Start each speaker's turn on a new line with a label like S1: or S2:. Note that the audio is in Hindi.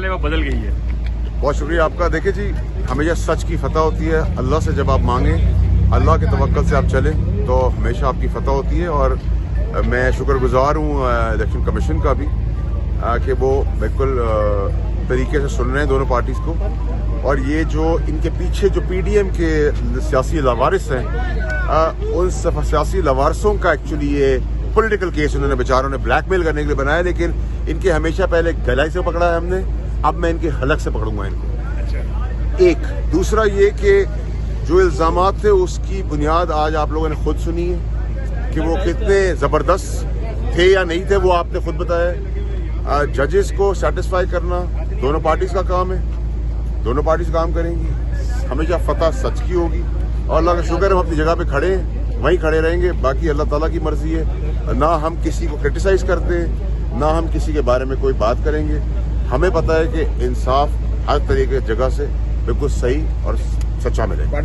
S1: चाल है वो बदल गई है।
S2: बहुत शुक्रिया आपका। देखिए जी, हमेशा सच की फतह होती है। अल्लाह से जब आप मांगे, अल्लाह के तवक्कल से आप चलें तो हमेशा आपकी फतह होती है। और मैं शुक्रगुजार हूँ इलेक्शन कमीशन का भी कि वो बिल्कुल तरीके से सुन रहे हैं दोनों पार्टीज को। और ये जो इनके पीछे जो पीडीएम के सियासी लवारिस हैं, उन सियासी लवारिसों का एक्चुअली ये पॉलिटिकल केस उन्होंने बेचारों ने ब्लैकमेल करने के लिए बनाया। लेकिन इनके हमेशा पहले गलाई से पकड़ा है हमने, अब मैं इनके हलक से पकड़ूंगा इनको। एक दूसरा ये कि जो इल्जामात थे उसकी बुनियाद आज आप लोगों ने खुद सुनी है कि वो कितने जबरदस्त थे या नहीं थे, वो आपने खुद बताया। जजेस को सेटिस्फाई करना दोनों पार्टीज का काम है, दोनों पार्टीज काम करेंगी। हमेशा फतह सच की होगी और अल्लाह का शुक्र है हम अपनी जगह पे खड़े हैं, वहीं खड़े रहेंगे। बाकी अल्लाह ताला की मर्जी है। ना हम किसी को क्रिटिसाइज करते हैं, ना हम किसी के बारे में कोई बात करेंगे। हमें पता है कि इंसाफ हर तरीके की जगह से बिल्कुल सही और सच्चा मिलेगा।